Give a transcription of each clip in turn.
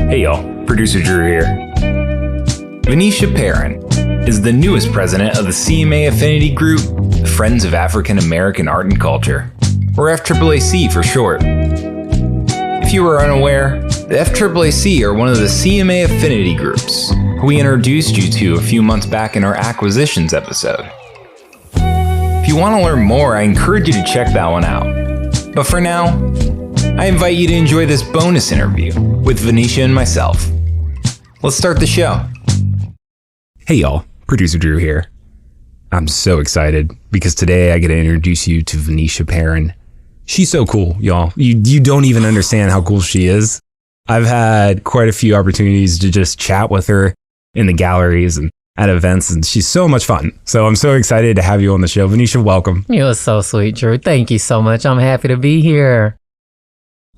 Hey y'all, producer Drew here. Vanesha Perrin is the newest president of the CMA affinity group, Friends of African American Art and Culture, or FAAC for short. If you were unaware, the FAAC are one of the CMA affinity groups who we introduced you to a few months back in our acquisitions episode. If you want to learn more, I encourage you to check that one out. But for now, I invite you to enjoy this bonus interview with Vanesha and myself. Let's start the show. Hey y'all, producer Drew here. I'm so excited because today I get to introduce you to Vanesha Perrin. She's so cool, y'all. You don't even understand how cool she is. I've had quite a few opportunities to just chat with her in the galleries and at events, and she's so much fun. So I'm so excited to have you on the show. Vanesha, welcome. You're so sweet, Drew. Thank you so much. I'm happy to be here.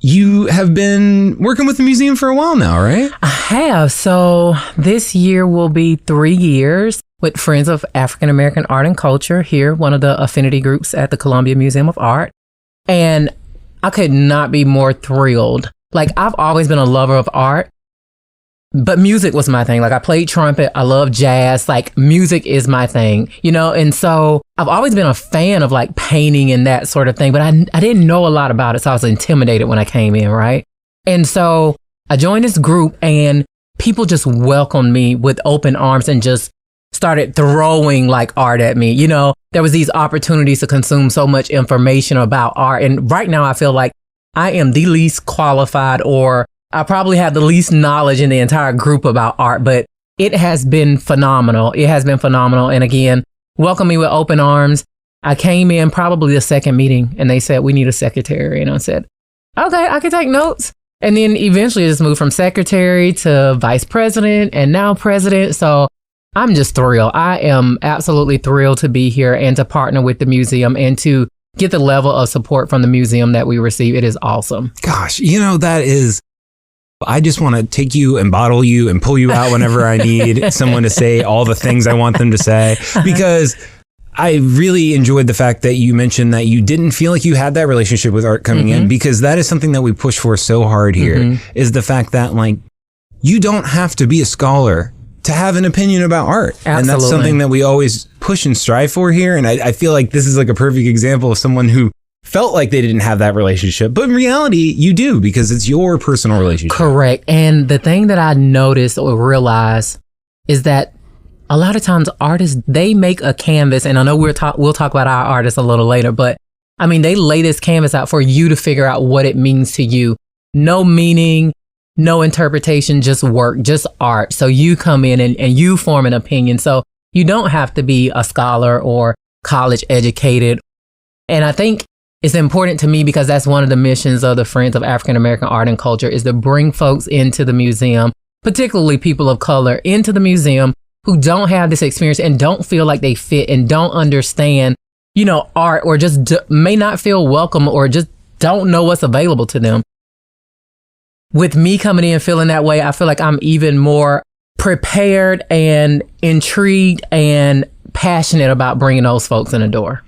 You have been working with the museum for a while now, right? I have. So this year will be 3 years with Friends of African American Art and Culture here, one of the affinity groups at the Columbia Museum of Art. And I could not be more thrilled. Like, I've always been a lover of art, but music was my thing. Like, I played trumpet. I love jazz. Like, music is my thing, you know? And so I've always been a fan of like painting and that sort of thing, but I didn't know a lot about it. So I was intimidated when I came in, right? And so I joined this group and people just welcomed me with open arms and just started throwing like art at me. You know, there was these opportunities to consume so much information about art. And right now I feel like I am the least qualified, or I probably have the least knowledge in the entire group about art, but it has been phenomenal. It has been phenomenal. And again, welcome me with open arms. I came in probably the second meeting and they said, we need a secretary. And I said, okay, I can take notes. And then eventually just moved from secretary to vice president and now president. So I'm just thrilled. I am absolutely thrilled to be here and to partner with the museum and to get the level of support from the museum that we receive. It is awesome. Gosh, you know, I just want to take you and bottle you and pull you out whenever I need someone to say all the things I want them to say, because I really enjoyed the fact that you mentioned that you didn't feel like you had that relationship with art coming in, because that is something that we push for so hard here, is the fact that like you don't have to be a scholar to have an opinion about art. Absolutely. And that's something that we always push and strive for here. And I feel like this is like a perfect example of someone who felt like they didn't have that relationship, but in reality you do, because it's your personal relationship. Correct. And the thing that I noticed or realized is that a lot of times artists, they make a canvas, and I know we'll talk about our artists a little later, but I mean, they lay this canvas out for you to figure out what it means to you. No meaning, no interpretation, just work, just art. So you come in and you form an opinion. So you don't have to be a scholar or college educated. And I think it's important to me because that's one of the missions of the Friends of African American Art and Culture, is to bring folks into the museum, particularly people of color, into the museum who don't have this experience and don't feel like they fit and don't understand, you know, art, or just may not feel welcome or just don't know what's available to them. With me coming in feeling that way, I feel like I'm even more prepared and intrigued and passionate about bringing those folks in the door.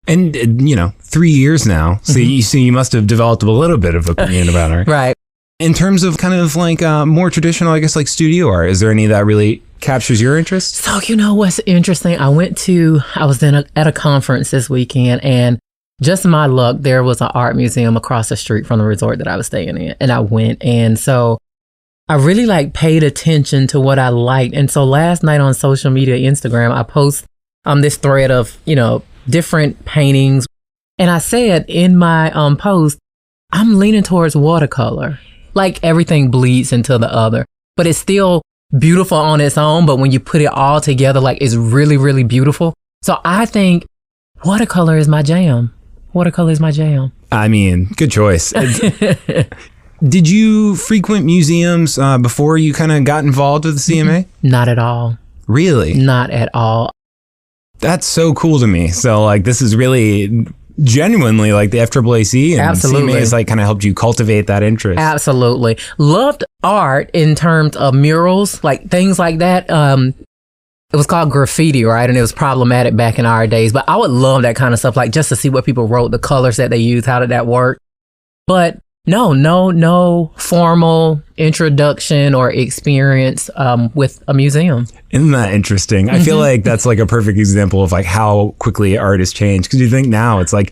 And, you know, 3 years now, so you must have developed a little bit of opinion about art. Right. In terms of kind of like more traditional, I guess, like studio art, is there any that really captures your interest? So, you know what's interesting? I was at a conference this weekend, and just my luck, there was an art museum across the street from the resort that I was staying in. And I went. And so I really like paid attention to what I liked. And so last night on social media, Instagram, I post this thread of, you know, different paintings. And I said in my post, I'm leaning towards watercolor. Like, everything bleeds into the other, but it's still beautiful on its own. But when you put it all together, like, it's really, really beautiful. So I think watercolor is my jam. Watercolor is my jam. I mean, good choice. Did you frequent museums before you kind of got involved with the CMA? Not at all. Really? Not at all. That's so cool to me. So like, this is really genuinely like the FAAC, and Absolutely. CMA has like kind of helped you cultivate that interest. Absolutely. Loved art in terms of murals, like things like that. It was called graffiti, right? And it was problematic back in our days, but I would love that kind of stuff, like just to see what people wrote, the colors that they used, how did that work? But No formal introduction or experience with a museum. Isn't that interesting? I feel like that's like a perfect example of like how quickly art has changed. Because you think now it's like,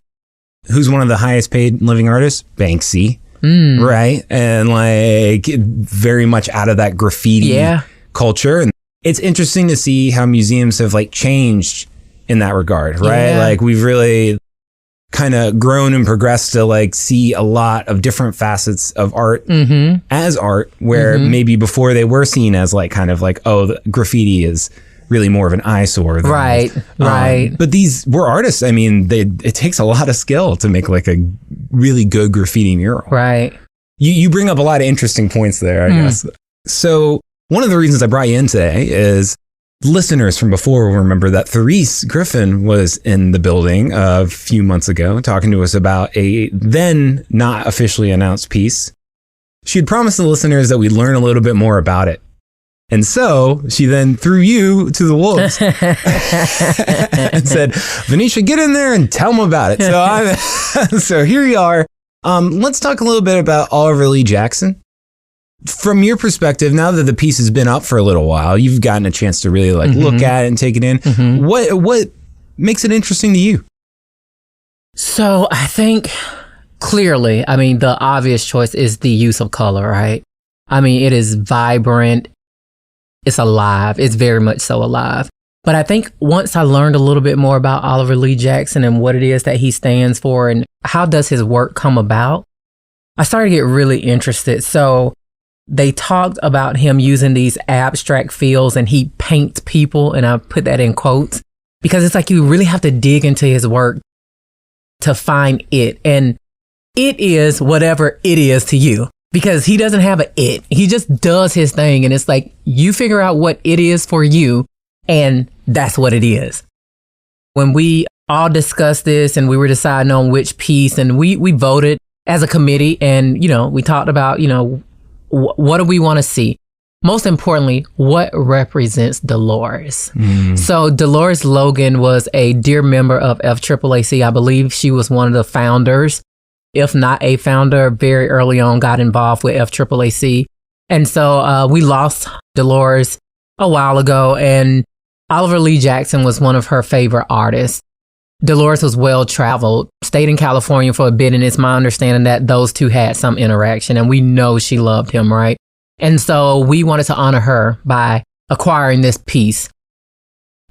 who's one of the highest paid living artists? Banksy, right? And like very much out of that graffiti culture. And it's interesting to see how museums have like changed in that regard, right? Yeah. Like we've really kind of grown and progressed to like see a lot of different facets of art as art, where maybe before they were seen as like kind of like, oh, the graffiti is really more of an eyesore. Right. But these were artists. I mean, it takes a lot of skill to make like a really good graffiti mural. Right. You bring up a lot of interesting points there, I guess. So one of the reasons I brought you in today is listeners from before will remember that Therese Griffin was in the building a few months ago talking to us about a then not officially announced piece. She had promised the listeners that we'd learn a little bit more about it. And so she then threw you to the wolves and said, Vanesha, get in there and tell them about it. So here you are. Let's talk a little bit about Oliver Lee Jackson. From your perspective, now that the piece has been up for a little while, you've gotten a chance to really like look at it and take it in. What makes it interesting to you? So I think clearly, I mean, the obvious choice is the use of color, right? I mean, it is vibrant. It's alive. It's very much so alive. But I think once I learned a little bit more about Oliver Lee Jackson and what it is that he stands for and how does his work come about, I started to get really interested. So they talked about him using these abstract feels and he paints people, and I put that in quotes because it's like you really have to dig into his work to find it. And it is whatever it is to you, because he doesn't have an it. He just does his thing. And it's like you figure out what it is for you, and that's what it is. When we all discussed this and we were deciding on which piece, and we voted as a committee, and, you know, we talked about, you know, what do we want to see? Most importantly, what represents Delores? So Delores Logan was a dear member of FAAAC. I believe she was one of the founders, if not a founder, very early on got involved with FAAAC. And so we lost Delores a while ago, and Oliver Lee Jackson was one of her favorite artists. Delores was well-traveled, stayed in California for a bit, and it's my understanding that those two had some interaction, and we know she loved him, right? And so we wanted to honor her by acquiring this piece.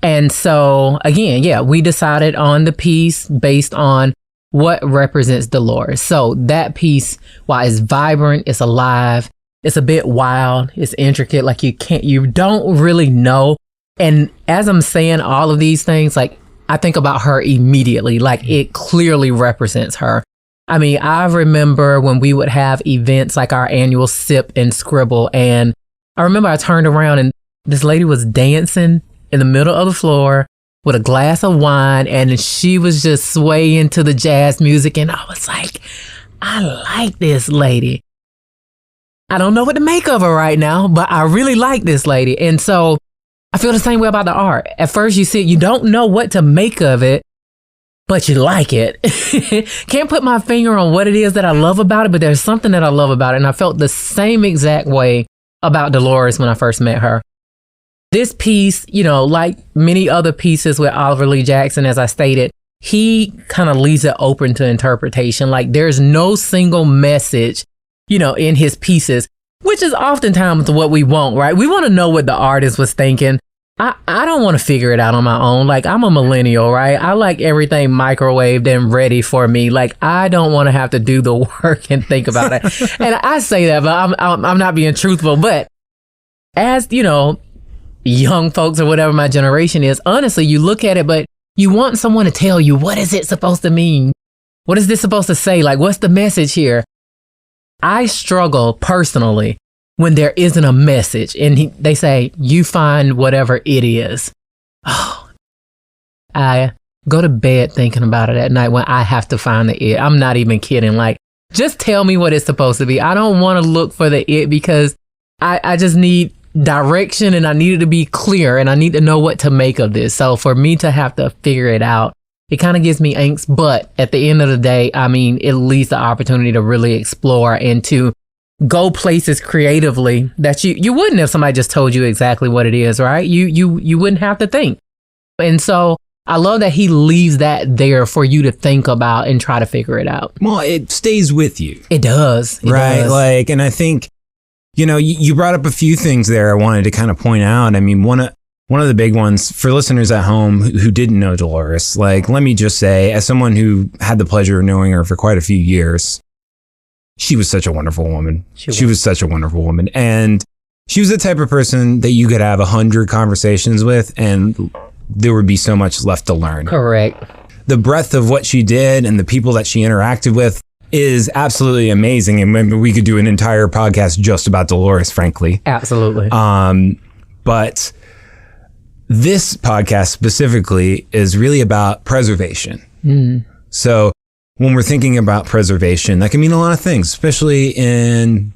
And so, again, we decided on the piece based on what represents Delores. So that piece, while it's vibrant, it's alive, it's a bit wild, it's intricate, like you don't really know. And as I'm saying all of these things, like, I think about her immediately, like it clearly represents her. I mean, I remember when we would have events like our annual Sip and Scribble, and I remember I turned around and this lady was dancing in the middle of the floor with a glass of wine, and she was just swaying to the jazz music, and I was like, I like this lady. I don't know what to make of her right now, but I really like this lady. And so I feel the same way about the art. At first you see it, you don't know what to make of it, but you like it. Can't put my finger on what it is that I love about it, but there's something that I love about it. And I felt the same exact way about Delores when I first met her. This piece, you know, like many other pieces with Oliver Lee Jackson, as I stated, he kind of leaves it open to interpretation. Like there's no single message, you know, in his pieces, which is oftentimes what we want, right? We want to know what the artist was thinking. I don't want to figure it out on my own. Like, I'm a millennial, right? I like everything microwaved and ready for me. Like, I don't want to have to do the work and think about it. And I say that, but I'm not being truthful. But as, you know, young folks or whatever my generation is, honestly, you look at it, but you want someone to tell you, what is it supposed to mean? What is this supposed to say? Like, what's the message here? I struggle personally when there isn't a message, and they say, you find whatever it is. Oh, I go to bed thinking about it at night when I have to find the it. I'm not even kidding. Like, just tell me what it's supposed to be. I don't want to look for the it, because I just need direction, and I need it to be clear, and I need to know what to make of this. So for me to have to figure it out it kind of gives me angst. But at the end of the day, I mean, it leaves the opportunity to really explore and to go places creatively that you wouldn't if somebody just told you exactly what it is, right? You wouldn't have to think. And so I love that he leaves that there for you to think about and try to figure it out. Well, it stays with you. It does. Right. Like, and I think, you brought up a few things there I wanted to kind of point out. I mean, one of the big ones for listeners at home who didn't know Delores, like, let me just say, as someone who had the pleasure of knowing her for quite a few years, she was such a wonderful woman. She was such a wonderful woman. And she was the type of person that you could have 100 conversations with and there would be so much left to learn. Correct. The breadth of what she did and the people that she interacted with is absolutely amazing. And maybe we could do an entire podcast just about Delores, frankly. Absolutely. But this podcast specifically is really about preservation. So when we're thinking about preservation, that can mean a lot of things, especially in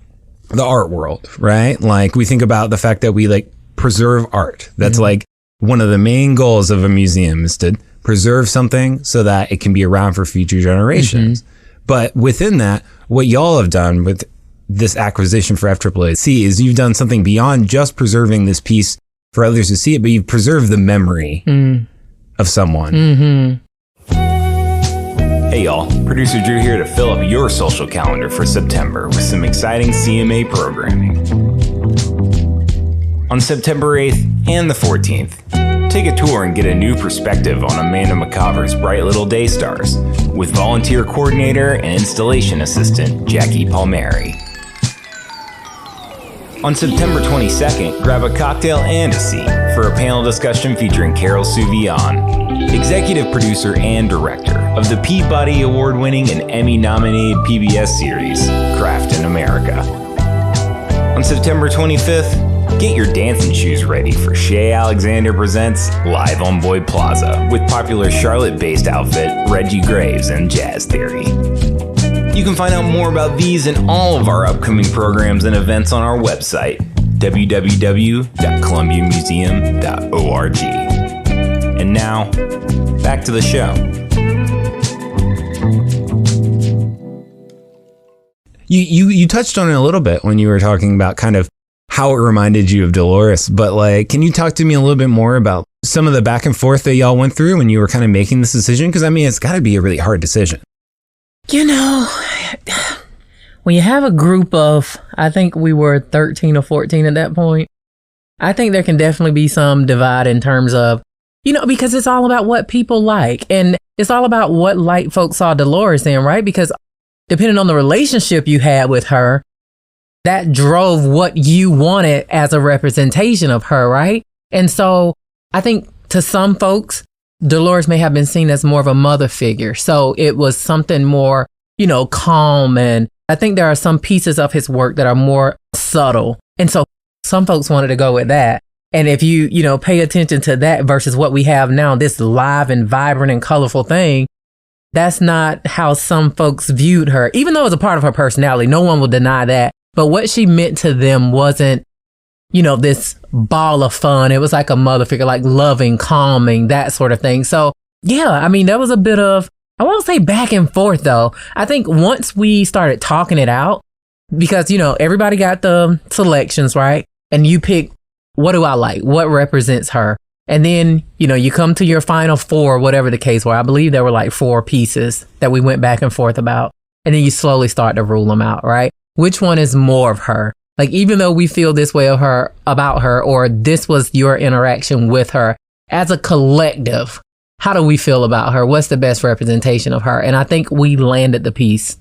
the art world, right? Like we think about the fact that we like preserve art. That's like one of the main goals of a museum is to preserve something so that it can be around for future generations. But within that, what y'all have done with this acquisition for FAAC is you've done something beyond just preserving this piece for others to see it, but you've preserved the memory of someone. Hey y'all, producer Drew here to fill up your social calendar for September with some exciting CMA programming. On September 8th and the 14th, take a tour and get a new perspective on Amanda McCover's Bright Little Day Stars with volunteer coordinator and installation assistant Jackie Palmieri. On September 22nd, grab a cocktail and a seat for a panel discussion featuring Carol Souvion, executive producer and director of the Peabody Award-winning and Emmy-nominated PBS series, Craft in America. On September 25th, get your dancing shoes ready for Shea Alexander Presents Live on Boyd Plaza with popular Charlotte-based outfit Reggie Graves and Jazz Theory. You can find out more about these and all of our upcoming programs and events on our website, www.columbiamuseum.org. And now, back to the show. You touched on it a little bit when you were talking about kind of how it reminded you of Delores, but like, can you talk to me a little bit more about some of the back and forth that y'all went through when you were kind of making this decision? Because I mean, it's got to be a really hard decision. When you have a group of, I think we were 13 or 14 at that point, I think there can definitely be some divide in terms of, because it's all about what people like. And it's all about what light folks saw Delores in, right? Because depending on the relationship you had with her, that drove what you wanted as a representation of her, right? And so I think to some folks, Delores may have been seen as more of a mother figure. So it was something more, calm. And I think there are some pieces of his work that are more subtle. And so some folks wanted to go with that. And if you, pay attention to that versus what we have now, this live and vibrant and colorful thing, that's not how some folks viewed her, even though it was a part of her personality. No one will deny that. But what she meant to them wasn't, this ball of fun. It was like a mother figure, like loving, calming, that sort of thing. So, yeah, I mean, there was a bit of, I won't say back and forth, though. I think once we started talking it out, because, everybody got the selections, right? And you pick, what do I like? What represents her? And then, you come to your final four, whatever the case were. I believe there were like 4 pieces that we went back and forth about. And then you slowly start to rule them out, right? Which one is more of her? Like, even though we feel this way of her, about her, or this was your interaction with her, as a collective, how do we feel about her? What's the best representation of her? And I think we landed the piece.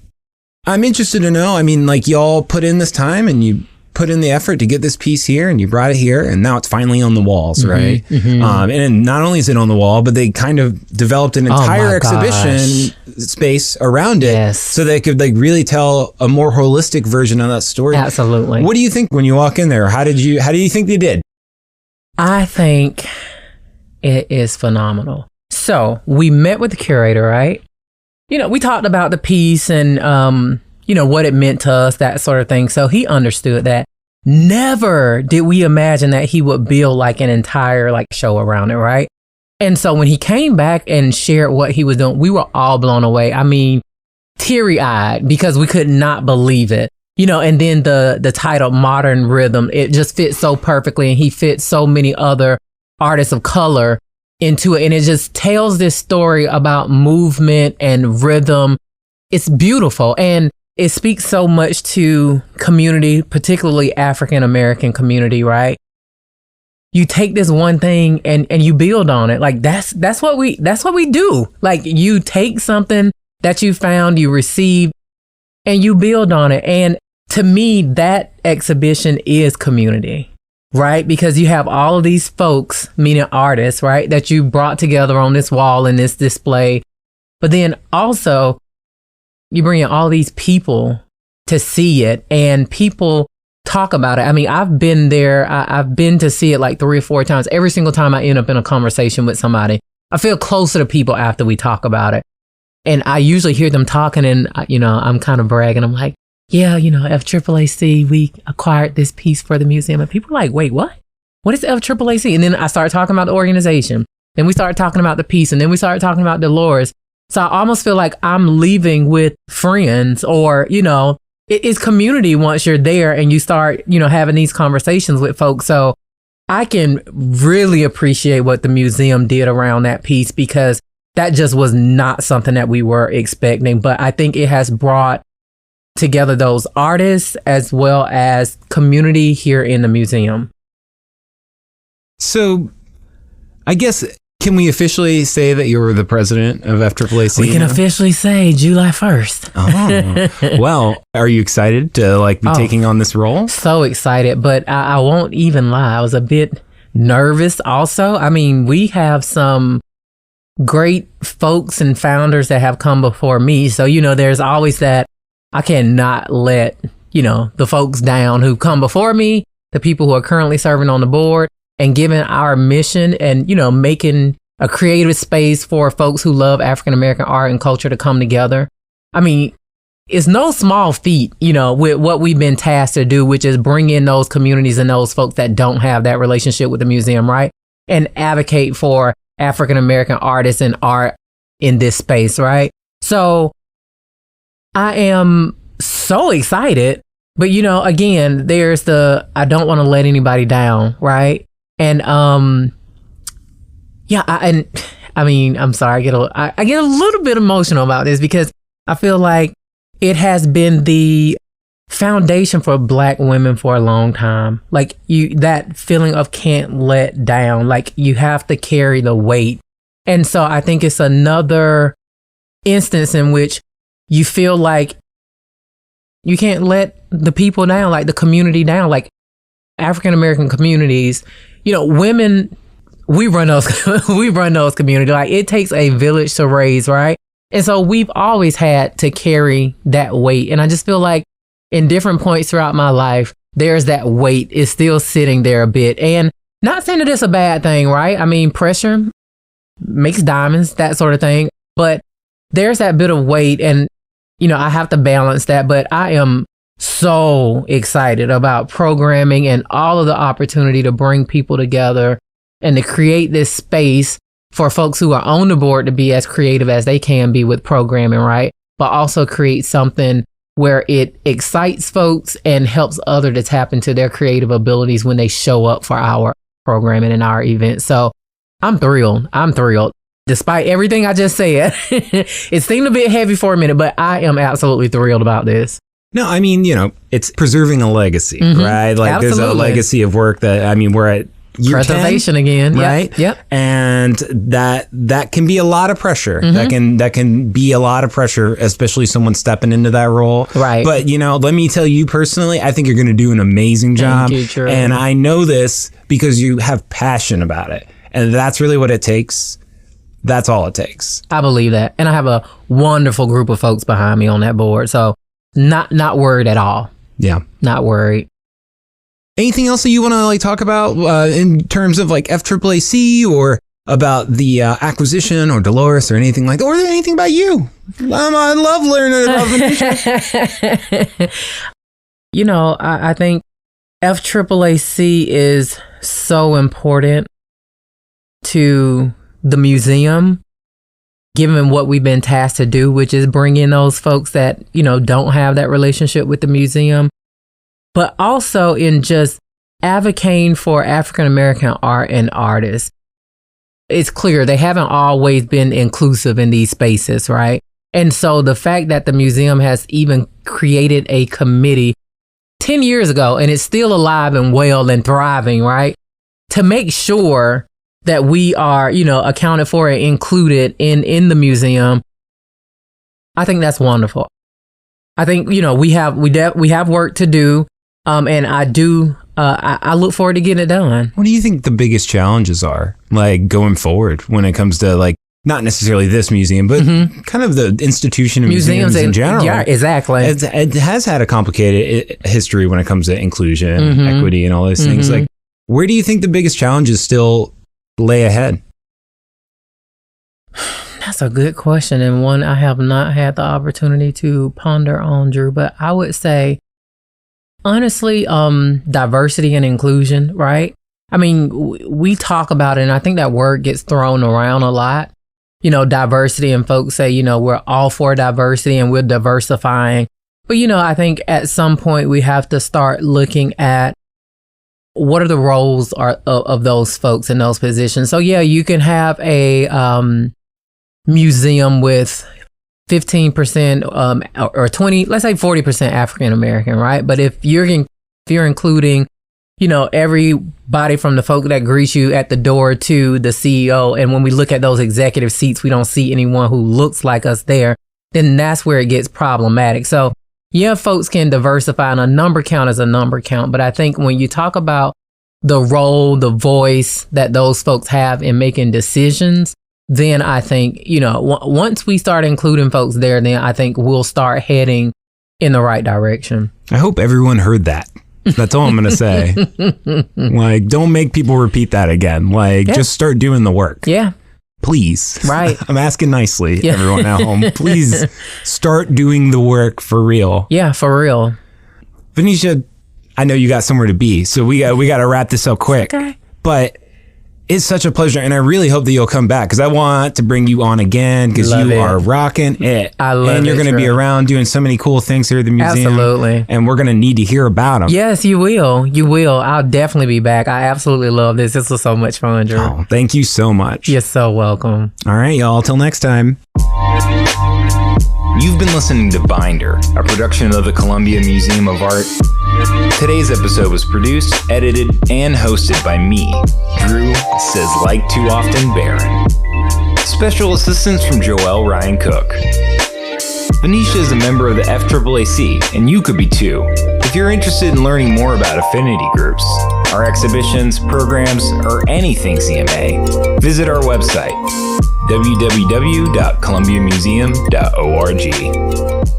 I'm interested to know. I mean, like, y'all put in this time and you put in the effort to get this piece here and you brought it here and now it's finally on the walls, right? And not only is it on the wall, but they kind of developed an entire exhibition space around it so they could like really tell a more holistic version of that story. Absolutely. What do you think when you walk in there? How do you think they did? I think it is phenomenal. So we met with the curator, right? We talked about the piece and, what it meant to us, that sort of thing. So he understood that. Never did we imagine that he would build like an entire like show around it, right? And so when he came back and shared what he was doing, we were all blown away. I mean, teary-eyed because we could not believe it. And then the title Modern Rhythm, it just fits so perfectly, and he fits so many other artists of color into it. And it just tells this story about movement and rhythm. It's beautiful. And it speaks so much to community, particularly African American community, right? You take this one thing and you build on it. Like that's what we do. Like you take something that you found, you received, and you build on it. And to me, that exhibition is community, right? Because you have all of these folks, meaning artists, right, that you brought together on this wall in this display. But then also you bring in all these people to see it, and people talk about it. I mean, I've been there. I've been to see it like 3 or 4 times. Every single time I end up in a conversation with somebody, I feel closer to people after we talk about it. And I usually hear them talking, and, I'm kind of bragging. I'm like, yeah, FAAAC, we acquired this piece for the museum. And people are like, wait, what? What is FAAAC? And then I start talking about the organization. Then we start talking about the piece. And then we start talking about Delores. So I almost feel like I'm leaving with friends, or, it's community once you're there and you start, having these conversations with folks. So I can really appreciate what the museum did around that piece, because that just was not something that we were expecting. But I think it has brought together those artists as well as community here in the museum. So I guess, can we officially say that you're the president of FAAAC? We can officially say July 1st. Oh, well, are you excited to be taking on this role? So excited, but I won't even lie. I was a bit nervous also. I mean, we have some great folks and founders that have come before me. So, there's always that. I cannot let, the folks down who come before me, the people who are currently serving on the board, and giving our mission and, making a creative space for folks who love African American art and culture to come together. I mean, it's no small feat, with what we've been tasked to do, which is bring in those communities and those folks that don't have that relationship with the museum, right? And advocate for African American artists and art in this space, right? So I am so excited, but again, there's I don't want to let anybody down, right? And I'm sorry, I get a little bit emotional about this, because I feel like it has been the foundation for Black women for a long time. Like that feeling of can't let down, like you have to carry the weight. And so I think it's another instance in which you feel like you can't let the people down, like the community down, like African American communities, women, we run those communities. Like it takes a village to raise, right? And so we've always had to carry that weight. And I just feel like in different points throughout my life, there's that weight is still sitting there a bit. And not saying that it's a bad thing, right? I mean, pressure makes diamonds, that sort of thing. But there's that bit of weight, and I have to balance that. But I am so excited about programming and all of the opportunity to bring people together and to create this space for folks who are on the board to be as creative as they can be with programming, right? But also create something where it excites folks and helps others to tap into their creative abilities when they show up for our programming and our events. So I'm thrilled. Despite everything I just said, it seemed a bit heavy for a minute, but I am absolutely thrilled about this. No, I mean, it's preserving a legacy, right? Like Absolutely. There's a legacy of work that, we're at year preservation 10, again, right? Yep. And that can be a lot of pressure. That can be a lot of pressure, especially someone stepping into that role. Right. But let me tell you personally, I think you're going to do an amazing job. Thank you, Drew. And I know this because you have passion about it, and that's really what it takes. That's all it takes. I believe that, and I have a wonderful group of folks behind me on that board. So not worried at all. Yeah, not worried. Anything else that you want to talk about in terms of FAAC or about the acquisition or Delores or anything like that, or anything about you? I love learning about Vanesha. I think FAAC is so important to the museum, given what we've been tasked to do, which is bring in those folks that, don't have that relationship with the museum, but also in just advocating for African American art and artists. It's clear they haven't always been inclusive in these spaces, right? And so the fact that the museum has even created a committee 10 years ago, and it's still alive and well and thriving, right? To make sure that we are, accounted for and included in the museum. I think that's wonderful. I think, we have work to do. And I look forward to getting it done. What do you think the biggest challenges are, like, going forward when it comes to, like, not necessarily this museum, but kind of the institution of museums in general? Yeah, exactly. It has had a complicated history when it comes to inclusion, equity, and all those things. Like, where do you think the biggest challenges still lay ahead? That's a good question, and one I have not had the opportunity to ponder on, Drew, but I would say, honestly, diversity and inclusion, right? I mean, we talk about it, and I think that word gets thrown around a lot. Diversity, and folks say, we're all for diversity and we're diversifying. But, I think at some point we have to start looking at what are the roles of those folks in those positions. So, yeah, you can have a museum with 15% or 20, let's say 40% African American, right? But if you're including, everybody from the folk that greet you at the door to the CEO, and when we look at those executive seats, we don't see anyone who looks like us there, then that's where it gets problematic. So yeah, folks can diversify, and a number count is a number count. But I think when you talk about the role, the voice that those folks have in making decisions, then I think, once we start including folks there, then I think we'll start heading in the right direction. I hope everyone heard that. That's all I'm going to say. Like, don't make people repeat that again. Like, just start doing the work. Yeah. Please. Right. I'm asking nicely, everyone at home. Please start doing the work for real. Yeah, for real. Vanesha, I know you got somewhere to be, so we got to wrap this up quick. Okay. But it's such a pleasure, and I really hope that you'll come back, because I want to bring you on again, because you are rocking it. I love it. And you're going to be around doing so many cool things here at the museum. Absolutely. And we're going to need to hear about them. Yes, you will. You will. I'll definitely be back. I absolutely love this. This was so much fun, Drew. Oh, thank you so much. You're so welcome. All right, y'all. Till next time. You've been listening to Binder, a production of the Columbia Museum of Art. Today's episode was produced, edited, and hosted by me, Drew Says Like Too Often Barron. Special assistance from Joelle Ryan Cook. Vanesha is a member of the FAAC, and you could be too. If you're interested in learning more about affinity groups, our exhibitions, programs, or anything CMA, visit our website, www.columbiamuseum.org.